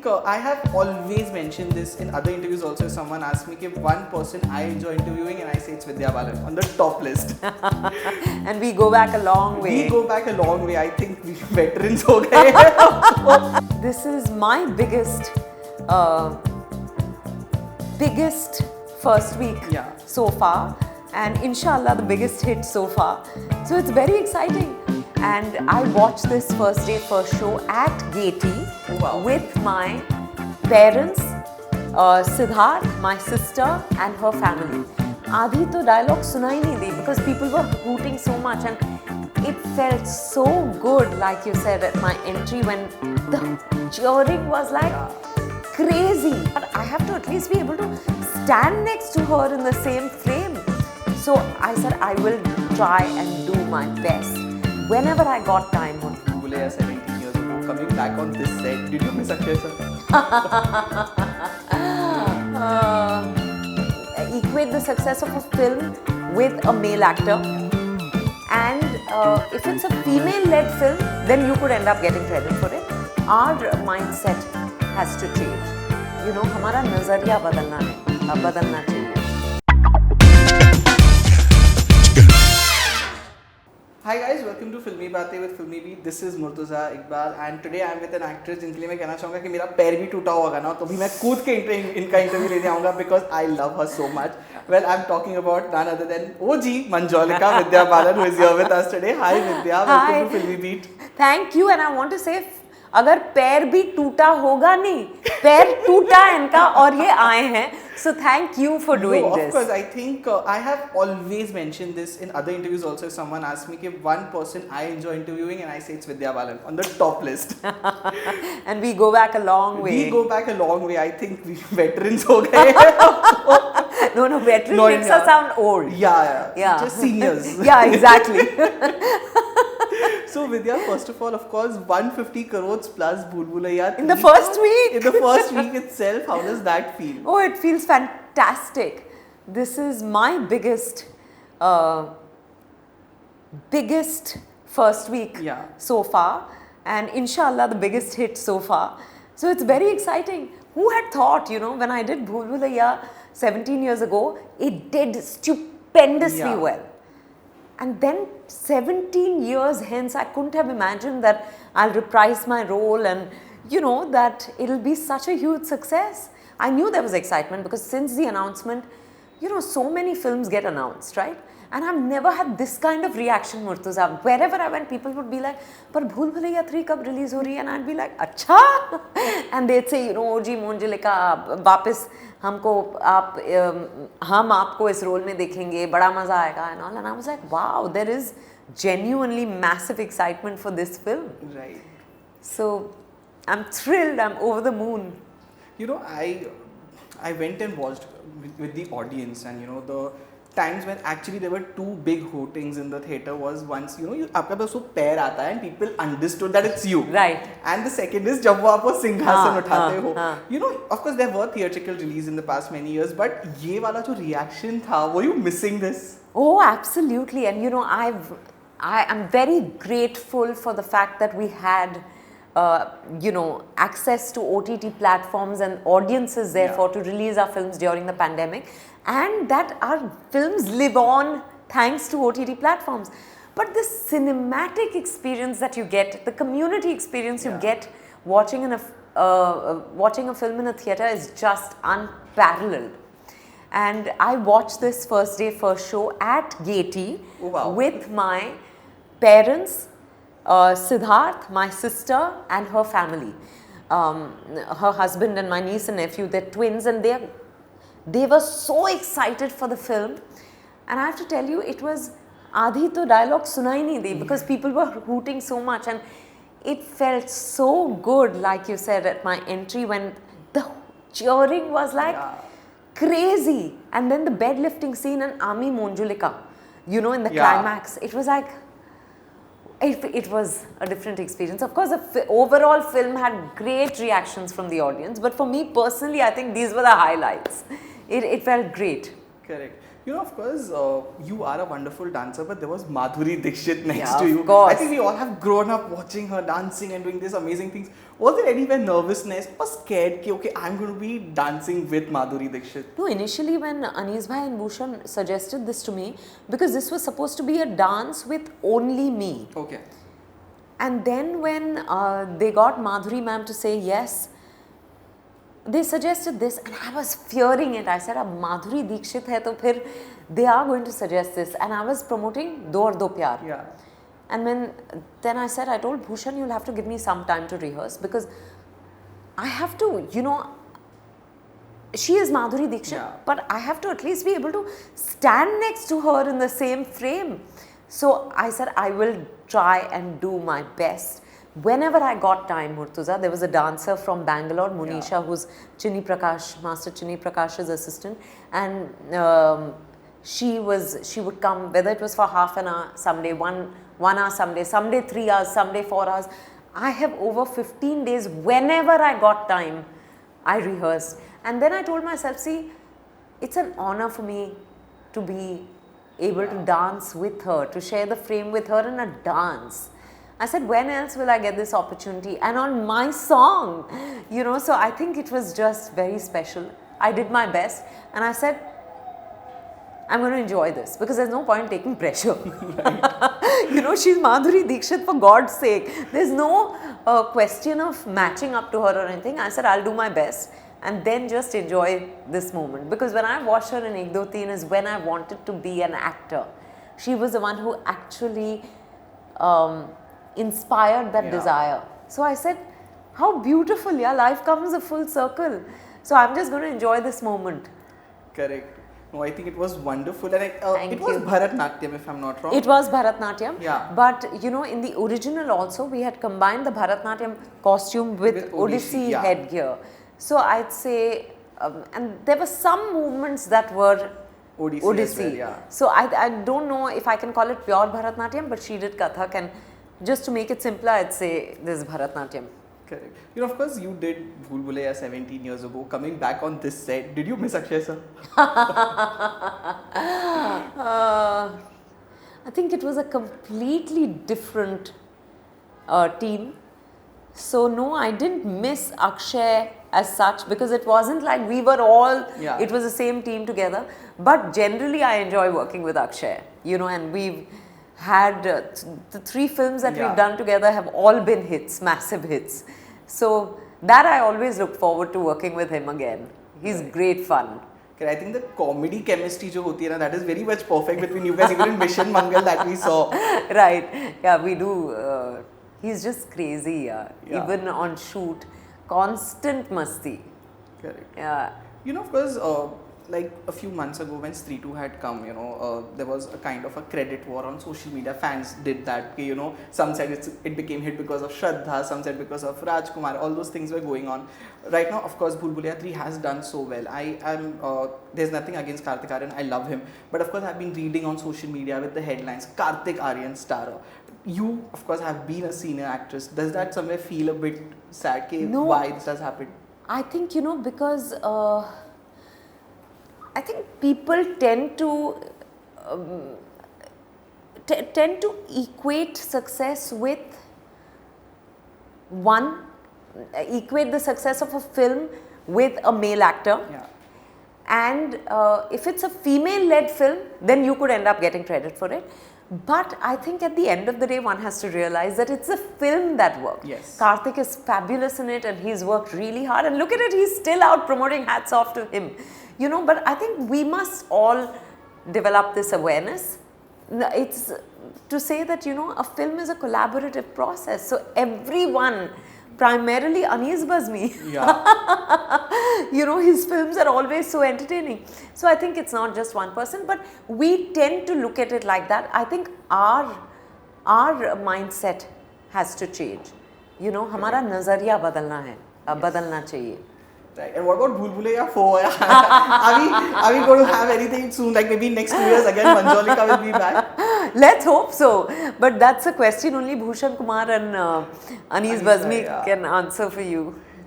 I have always mentioned this in other interviews also. Someone asked me if one person I enjoy interviewing, and I say it's Vidya Balan on the top list. And we go back a long way. We go back a long way. I think we veterans हो गए. This is my biggest first week so far, and inshallah the biggest hit so far. So it's very exciting. And I watched this first day first show at Gaiety with my parents, Siddharth, my sister and her family. Aadhi to dialogue सुना ही नहीं दी because people were hooting so much, and it felt so good, like you said, at my entry when the cheering was like crazy. But I have to at least be able to stand next to her in the same frame. So I said I will try and do my best whenever I got time. Bhool Bhulaiyaa 17 years ago, coming back on this set, did you miss Akshay sir? Equate the success of a film with a male actor, and if it's a female-led film, then you could end up getting credit for it. Our mindset has to change. You know, हमारा नजरिया बदलना है, बदलना चाहिए. Hi guys, welcome to Filmibeat with Filmibeat. This is Murtuza Iqbal, and today I am with an actress जिनके लिए मैं कहना चाहूँगा कि मेरा पैर भी टूटा होगा ना, तो भी मैं कूद के इनका इंटरव्यू लेने आऊँगा because I love her so much. Well, I'm talking about none other than OG Manjolika Vidya Balan, who is here with us today. Hi Vidya, welcome to Filmibeat. Thank you, and I want to say, अगर पैर भी टूटा होगा नहीं, पैर टूटा इनका और ये आए हैं. So thank you for doing this. Of course, I think I have always mentioned this in other interviews also. Someone asked me if one person I enjoy interviewing, and I say it's Vidya Balan on the top list. And we go back a long way. We go back a long way. I think we veterans हो गए. No, veteran makes us sound old. Yeah. Just seniors. Yeah, exactly. So Vidya, first of all, of course, 150 crores plus Bhool Bhulaiyaa. In the first week? In the first week itself, how does that feel? Oh, it feels fantastic. This is my biggest first week so far, and inshallah the biggest hit so far. So it's very exciting. Who had thought, you know, when I did Bhool Bhulaiyaa 17 years ago, it did stupendously well. And then 17 years hence, I couldn't have imagined that I'll reprise my role and, you know, that it'll be such a huge success. I knew there was excitement because since the announcement, you know, so many films get announced, right? And I've never had this kind of reaction, Murtuza. Wherever I went, people would be like, "Par Bhool Bhulaiyaa 3 kab release ho rahi hai?" And I'd be like, "Acha!" And they'd say, you know, "OG Manjolika, वापस हमको हम आपको इस role में देखेंगे, बड़ा मजा आएगा," and all. And I was like, wow, there is genuinely massive excitement for this film. Right. So I'm thrilled. I'm over the moon. You know, I went and watched with the audience, and you know, the times when actually there were two big hootings in the theater was once, you know, आपका बस वो पैर आता है and people understood that it's you. Right. And the second is जब वो आप वो सिंहासन उठाते हो. You know, of course there were theatrical release in the past many years, but ये वाला जो reaction था, were you missing this? Oh, absolutely. And you know, I am very grateful for the fact that we had you know, access to OTT platforms and audiences therefore to release our films during the pandemic, and that our films live on thanks to OTT platforms. But the cinematic experience that you get, the community experience you get watching a film in a theater is just unparalleled. And I watched this first day first show at Gaiety with my parents, Siddharth, my sister and her family, her husband and my niece and nephew. They're twins, and they were so excited for the film. And I have to tell you, it was Aadhi to dialogue सुना ही नहीं दी because people were hooting so much, and it felt so good, like you said, at my entry when the cheering was like crazy. And then the bed lifting scene and Ami Manjolika, you know, in the climax, it was like, it was a different experience. Of course, the overall film had great reactions from the audience, but for me personally, I think these were the highlights. It felt great. Correct. You know, of course, you are a wonderful dancer, but there was Madhuri Dixit next Yeah, to of you. course. I think we all have grown up watching her dancing and doing these amazing things. Was there anywhere nervousness or scared ki, okay, I'm going to be dancing with Madhuri Dixit? No, initially when Anis Bhai and Bhushan suggested this to me, because this was supposed to be a dance with only me. Okay. And then when they got Madhuri ma'am to say yes, they suggested this and I was fearing it. I said, ab Madhuri Dixit hai to phir they are going to suggest this. And I was promoting Do Aur Do Pyar. Yeah. And then I said, I told Bhushan, you'll have to give me some time to rehearse because I have to, you know, she is Madhuri Dixit, Yeah. but I have to at least be able to stand next to her in the same frame. So I said, I will try and do my best. Whenever I got time, Murtuza, there was a dancer from Bangalore, Munisha, who's Chini Prakash, Master Chini Prakash's assistant, and she would come, whether it was for half an hour, someday 1 hour, someday 3 hours, someday 4 hours. I have over 15 days, whenever I got time, I rehearsed. And then I told myself, see, it's an honor for me to be able to dance with her, to share the frame with her in a dance. I said, when else will I get this opportunity? And on my song, you know, so I think it was just very special. I did my best and I said, I'm going to enjoy this because there's no point taking pressure. You know, she's Madhuri Dixit, for God's sake. There's no question of matching up to her or anything. I said, I'll do my best and then just enjoy this moment. Because when I watched her in Ek Do Teen is when I wanted to be an actor. She was the one who actually inspired that desire. So I said, how beautiful, yeah, life comes a full circle. So I'm just going to enjoy this moment. Correct. No, I think it was wonderful, and it was you. Bharatnatyam, if I'm not wrong. It was Bharatnatyam, Yeah. But you know, in the original also, we had combined the Bharatnatyam costume with Odissi yeah. headgear. So I'd say, and there were some movements that were Odissi as well, yeah. So I don't know if I can call it pure Bharatnatyam, but she did Kathak, and just to make it simpler, I'd say this is Bharatnatyam. Correct. You know, of course, you did Bhool Bhulaiyaa 17 years ago. Coming back on this set, did you miss Akshay sir? I think it was a completely different team. So no, I didn't miss Akshay as such because it wasn't like we were all, it was the same team together. But generally, I enjoy working with Akshay, you know, and we've had the 3 films that we've done together have all been hits, massive hits. So that I always look forward to working with him again. He's great fun. I think the comedy chemistry jo hoti hai na, that is very much perfect between you guys, even in Mission Mangal that we saw. Right. Yeah, we do. He's just crazy. Even on shoot, constant masti. Correct. Yeah. You know, of course, like a few months ago when Stree 2 had come, you know, there was a kind of a credit war on social media. Fans did that, you know, some said it became hit because of Shraddha, some said because of Rajkumar, all those things were going on. Right now, of course, Bhool Bhulaiyaa 3 has done so well. There's nothing against Kartik Aaryan, I love him. But of course, I've been reading on social media with the headlines, Kartik Aaryan starrer. You, of course, have been a senior actress. Does that somewhere feel a bit sad? No. Why this has happened? I think, you know, because I think people tend to equate success with equate the success of a film with a male actor. Yeah. And if it's a female-led film, then you could end up getting credit for it. But I think at the end of the day, one has to realize that it's a film that worked. Yes. Kartik is fabulous in it and he's worked really hard. And look at it, he's still out promoting, hats off to him. You know, but I think we must all develop this awareness. It's to say that, you know, a film is a collaborative process. So everyone, primarily Anis Bazmi, you know, his films are always so entertaining. So I think it's not just one person, but we tend to look at it like that. I think our mindset has to change. You know, हमारा नजरिया बदलना है, बदलना चाहिए. Right. And what about Bhool Bhulaiyaa 4? Are we going to have anything soon? Like maybe next 2 years again, Manjolika will be back? Let's hope so. But that's a question only Bhushan Kumar and Anis Bazmi can answer for you.